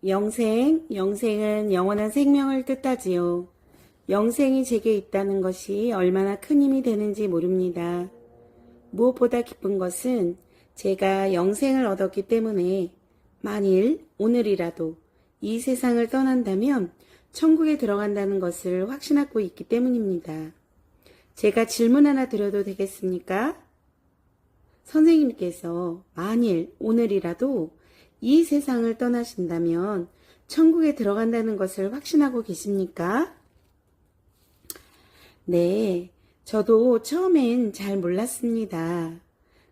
영생은 영원한 생명을 뜻하지요. 영생이 제게 있다는 것이 얼마나 큰 힘이 되는지 모릅니다. 무엇보다 기쁜 것은 제가 영생을 얻었기 때문에 만일 오늘이라도 이 세상을 떠난다면 천국에 들어간다는 것을 확신하고 있기 때문입니다. 제가 질문 하나 드려도 되겠습니까? 선생님께서 만일 오늘이라도 이 세상을 떠나신다면 천국에 들어간다는 것을 확신하고 계십니까? 네, 저도 처음엔 잘 몰랐습니다.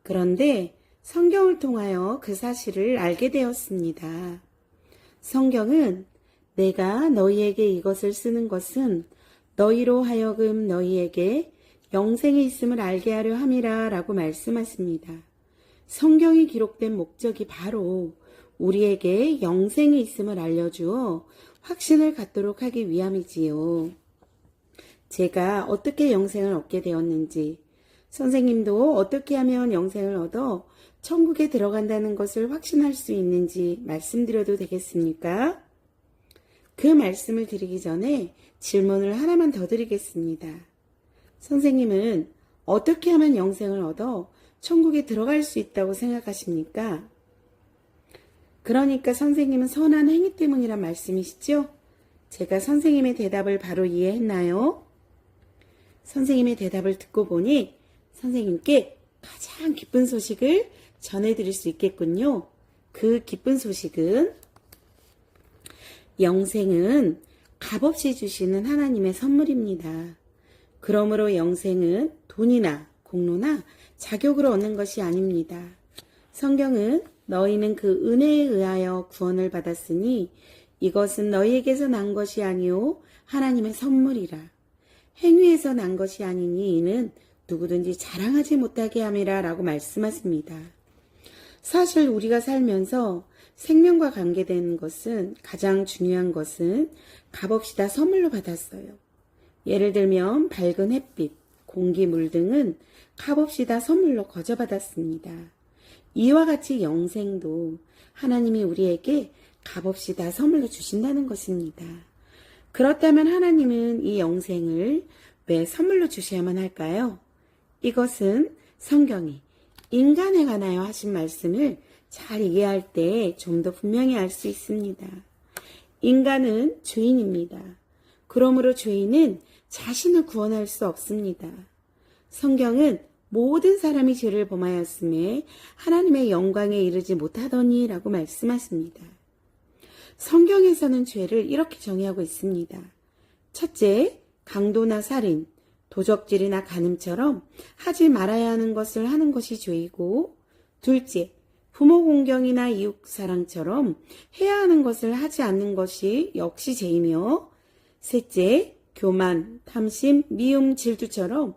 그런데 성경을 통하여 그 사실을 알게 되었습니다. 성경은 내가 너희에게 이것을 쓰는 것은 너희로 하여금 너희에게 영생이 있음을 알게 하려 함이라 라고 말씀하십니다. 성경이 기록된 목적이 바로 우리에게 영생이 있음을 알려주어 확신을 갖도록 하기 위함이지요. 제가 어떻게 영생을 얻게 되었는지, 선생님도 어떻게 하면 영생을 얻어 천국에 들어간다는 것을 확신할 수 있는지 말씀드려도 되겠습니까? 그 말씀을 드리기 전에 질문을 하나만 더 드리겠습니다. 선생님은 어떻게 하면 영생을 얻어 천국에 들어갈 수 있다고 생각하십니까? 그러니까 선생님은 선한 행위 때문이란 말씀이시죠? 제가 선생님의 대답을 바로 이해했나요? 선생님의 대답을 듣고 보니 선생님께 가장 기쁜 소식을 전해드릴 수 있겠군요. 그 기쁜 소식은 영생은 값없이 주시는 하나님의 선물입니다. 그러므로 영생은 돈이나 공로나 자격으로 얻는 것이 아닙니다. 성경은 너희는 그 은혜에 의하여 구원을 받았으니 이것은 너희에게서 난 것이 아니요 하나님의 선물이라. 행위에서 난 것이 아니니 이는 누구든지 자랑하지 못하게 함이라 라고 말씀하십니다. 사실 우리가 살면서 생명과 관계되는 것은 가장 중요한 것은 값없이 다 선물로 받았어요. 예를 들면 밝은 햇빛, 공기, 물 등은 값없이 다 선물로 거저받았습니다. 이와 같이 영생도 하나님이 우리에게 값없이 다 선물로 주신다는 것입니다. 그렇다면 하나님은 이 영생을 왜 선물로 주셔야만 할까요? 이것은 성경이 인간에 관하여 하신 말씀을 잘 이해할 때 좀 더 분명히 알 수 있습니다. 인간은 죄인입니다. 그러므로 죄인은 자신을 구원할 수 없습니다. 성경은 모든 사람이 죄를 범하였음에 하나님의 영광에 이르지 못하더니 라고 말씀하십니다. 성경에서는 죄를 이렇게 정의하고 있습니다. 첫째, 강도나 살인, 도적질이나 간음처럼 하지 말아야 하는 것을 하는 것이 죄이고, 둘째, 부모 공경이나 이웃 사랑처럼 해야 하는 것을 하지 않는 것이 역시 죄이며, 셋째, 교만, 탐심, 미움, 질투처럼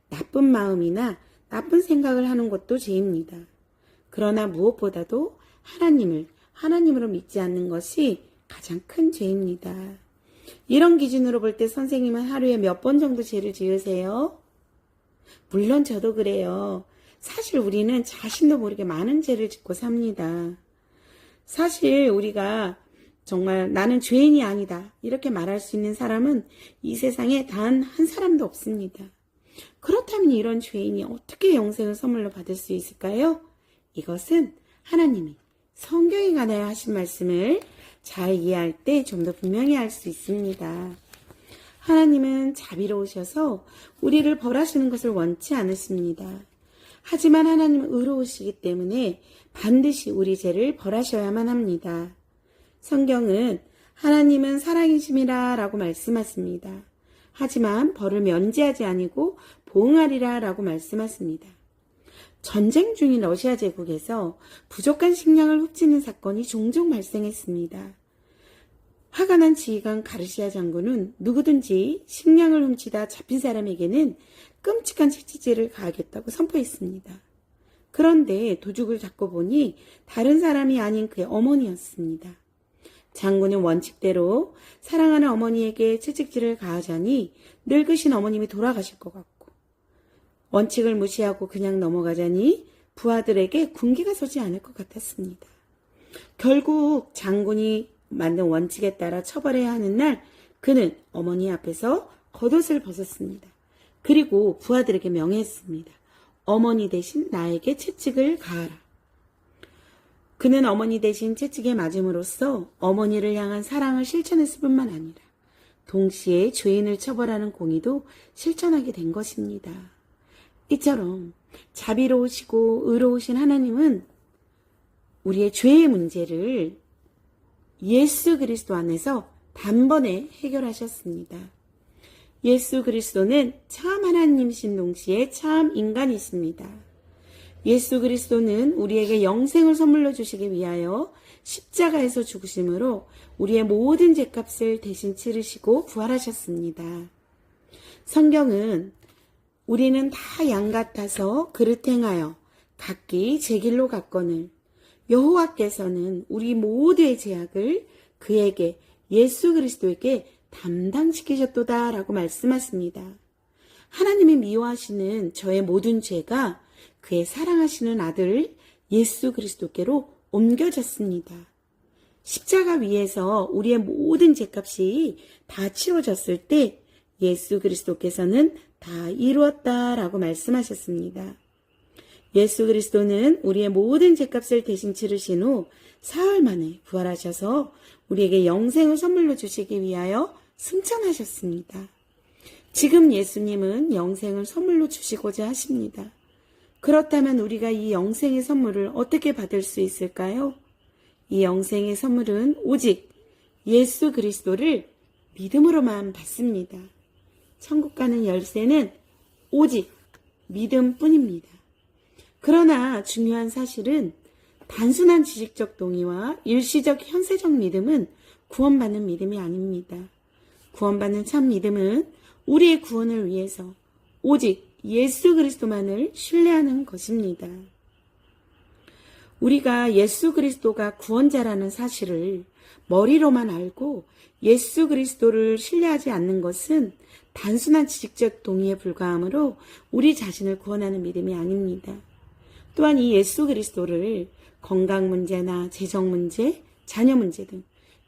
나쁜 마음이나 나쁜 생각을 하는 것도 죄입니다. 그러나 무엇보다도 하나님을 하나님으로 믿지 않는 것이 가장 큰 죄입니다. 이런 기준으로 볼 때 선생님은 하루에 몇 번 정도 죄를 지으세요? 물론 저도 그래요. 사실 우리는 자신도 모르게 많은 죄를 짓고 삽니다. 사실 우리가 정말 나는 죄인이 아니다 이렇게 말할 수 있는 사람은 이 세상에 단 한 사람도 없습니다. 그렇다면 이런 죄인이 어떻게 영생을 선물로 받을 수 있을까요? 이것은 하나님이 성경에 관하여 하신 말씀을 잘 이해할 때 좀 더 분명히 알 수 있습니다. 하나님은 자비로우셔서 우리를 벌하시는 것을 원치 않으십니다. 하지만 하나님은 의로우시기 때문에 반드시 우리 죄를 벌하셔야만 합니다. 성경은 하나님은 사랑이심이라 라고 말씀하십니다. 하지만 벌을 면제하지 아니고 보응하리라 라고 말씀하십니다. 전쟁 중인 러시아 제국에서 부족한 식량을 훔치는 사건이 종종 발생했습니다. 화가 난 지휘관 가르시아 장군은 누구든지 식량을 훔치다 잡힌 사람에게는 끔찍한 채찍질을 가하겠다고 선포했습니다. 그런데 도둑을 잡고 보니 다른 사람이 아닌 그의 어머니였습니다. 장군은 원칙대로 사랑하는 어머니에게 채찍질을 가하자니 늙으신 어머님이 돌아가실 것 같고, 원칙을 무시하고 그냥 넘어가자니 부하들에게 군기가 서지 않을 것 같았습니다. 결국 장군이 만든 원칙에 따라 처벌해야 하는 날 그는 어머니 앞에서 겉옷을 벗었습니다. 그리고 부하들에게 명했습니다. 어머니 대신 나에게 채찍을 가하라. 그는 어머니 대신 채찍에 맞음으로써 어머니를 향한 사랑을 실천했을 뿐만 아니라 동시에 죄인을 처벌하는 공의도 실천하게 된 것입니다. 이처럼 자비로우시고 의로우신 하나님은 우리의 죄의 문제를 예수 그리스도 안에서 단번에 해결하셨습니다. 예수 그리스도는 참 하나님이신 동시에 참 인간이십니다. 예수 그리스도는 우리에게 영생을 선물로 주시기 위하여 십자가에서 죽으심으로 우리의 모든 죄값을 대신 치르시고 부활하셨습니다. 성경은 우리는 다 양 같아서 그릇 행하여 각기 제 길로 갔거늘 여호와께서는 우리 모두의 죄악을 그에게 예수 그리스도에게 담당시키셨도다 라고 말씀하십니다. 하나님이 미워하시는 저의 모든 죄가 그의 사랑하시는 아들 예수 그리스도께로 옮겨졌습니다. 십자가 위에서 우리의 모든 죄값이 다 치워졌을 때 예수 그리스도께서는 다 이루었다라고 말씀하셨습니다. 예수 그리스도는 우리의 모든 죄값을 대신 치르신 후 사흘 만에 부활하셔서 우리에게 영생을 선물로 주시기 위하여 승천하셨습니다. 지금 예수님은 영생을 선물로 주시고자 하십니다. 그렇다면 우리가 이 영생의 선물을 어떻게 받을 수 있을까요? 이 영생의 선물은 오직 예수 그리스도를 믿음으로만 받습니다. 천국 가는 열쇠는 오직 믿음뿐입니다. 그러나 중요한 사실은 단순한 지식적 동의와 일시적 현세적 믿음은 구원받는 믿음이 아닙니다. 구원받는 참 믿음은 우리의 구원을 위해서 오직 예수 그리스도만을 신뢰하는 것입니다. 우리가 예수 그리스도가 구원자라는 사실을 머리로만 알고 예수 그리스도를 신뢰하지 않는 것은 단순한 지식적 동의에 불과하므로 우리 자신을 구원하는 믿음이 아닙니다. 또한 이 예수 그리스도를 건강 문제나 재정 문제, 자녀 문제 등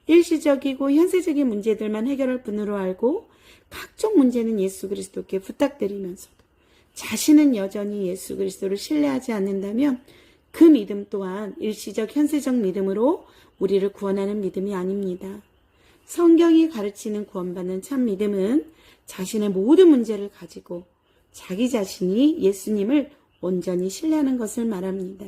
일시적이고 현세적인 문제들만 해결할 분으로 알고 각종 문제는 예수 그리스도께 부탁드리면서도 자신은 여전히 예수 그리스도를 신뢰하지 않는다면 그 믿음 또한 일시적 현세적 믿음으로 우리를 구원하는 믿음이 아닙니다. 성경이 가르치는 구원받는 참 믿음은 자신의 모든 문제를 가지고 자기 자신이 예수님을 온전히 신뢰하는 것을 말합니다.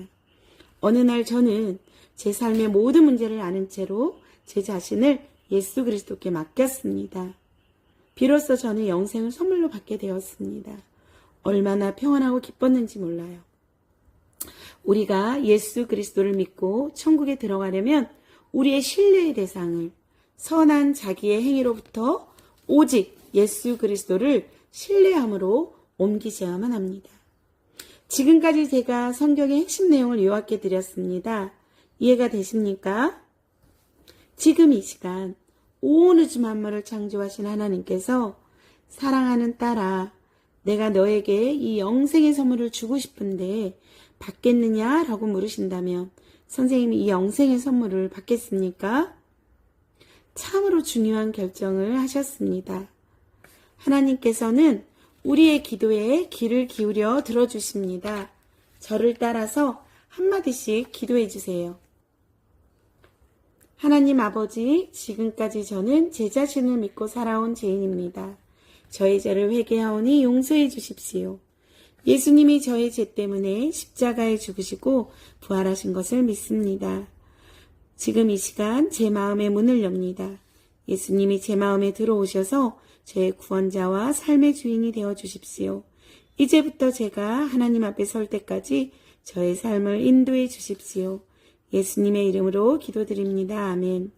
어느 날 저는 제 삶의 모든 문제를 아는 채로 제 자신을 예수 그리스도께 맡겼습니다. 비로소 저는 영생을 선물로 받게 되었습니다. 얼마나 평안하고 기뻤는지 몰라요. 우리가 예수 그리스도를 믿고 천국에 들어가려면 우리의 신뢰의 대상을 선한 자기의 행위로부터 오직 예수 그리스도를 신뢰함으로 옮기셔야만 합니다. 지금까지 제가 성경의 핵심 내용을 요약해 드렸습니다. 이해가 되십니까? 지금 이 시간 온 우주 만물을 창조하신 하나님께서 사랑하는 딸아, 내가 너에게 이 영생의 선물을 주고 싶은데 받겠느냐라고 물으신다면 선생님이 이 영생의 선물을 받겠습니까? 참으로 중요한 결정을 하셨습니다. 하나님께서는 우리의 기도에 귀를 기울여 들어주십니다. 저를 따라서 한마디씩 기도해 주세요. 하나님 아버지, 지금까지 저는 제 자신을 믿고 살아온 죄인입니다. 저의 죄를 회개하오니 용서해 주십시오. 예수님이 저의 죄 때문에 십자가에 죽으시고 부활하신 것을 믿습니다. 지금 이 시간 제 마음의 문을 엽니다. 예수님이 제 마음에 들어오셔서 제 구원자와 삶의 주인이 되어 주십시오. 이제부터 제가 하나님 앞에 설 때까지 저의 삶을 인도해 주십시오. 예수님의 이름으로 기도드립니다. 아멘.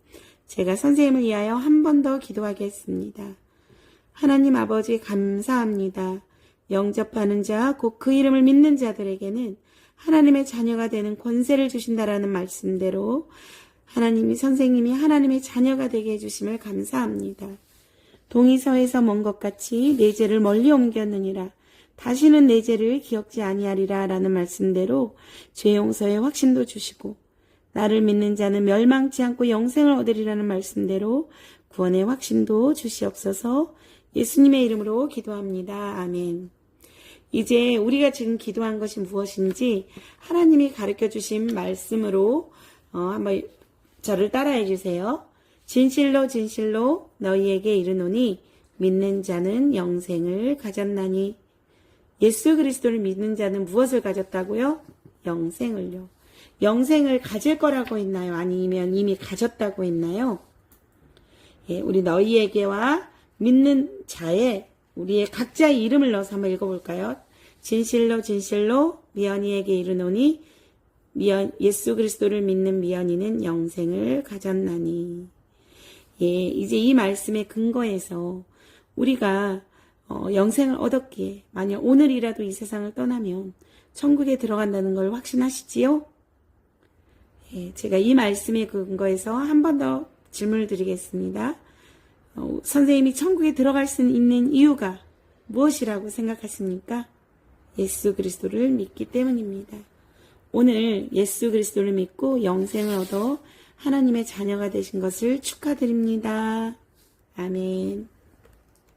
제가 선생님을 위하여 한 번 더 기도하겠습니다. 하나님 아버지 감사합니다. 영접하는 자, 곧 그 이름을 믿는 자들에게는 하나님의 자녀가 되는 권세를 주신다라는 말씀대로 하나님이 선생님이 하나님의 자녀가 되게 해주심을 감사합니다. 동의서에서 먼 것 같이 내 죄를 멀리 옮겼느니라. 다시는 내 죄를 기억지 아니하리라 라는 말씀대로 죄 용서의 확신도 주시고 나를 믿는 자는 멸망치 않고 영생을 얻으리라는 말씀대로 구원의 확신도 주시옵소서. 예수님의 이름으로 기도합니다. 아멘. 이제 우리가 지금 기도한 것이 무엇인지 하나님이 가르쳐 주신 말씀으로 한번 저를 따라해 주세요. 진실로 진실로 너희에게 이르노니 믿는 자는 영생을 가졌나니. 예수 그리스도를 믿는 자는 무엇을 가졌다고요? 영생을요. 영생을 가질 거라고 했나요? 아니면 이미 가졌다고 했나요? 예, 우리 너희에게와 믿는 자의 우리의 각자의 이름을 넣어서 한번 읽어볼까요? 진실로 진실로 미연이에게 이르노니 예수 그리스도를 믿는 미연이는 영생을 가졌나니. 예, 이제 이 말씀의 근거에서 우리가 영생을 얻었기에 만약 오늘이라도 이 세상을 떠나면 천국에 들어간다는 걸 확신하시지요? 예, 제가 이 말씀의 근거에서 한 번 더 질문을 드리겠습니다. 선생님이 천국에 들어갈 수 있는 이유가 무엇이라고 생각하십니까? 예수 그리스도를 믿기 때문입니다. 오늘 예수 그리스도를 믿고 영생을 얻어 하나님의 자녀가 되신 것을 축하드립니다. 아멘.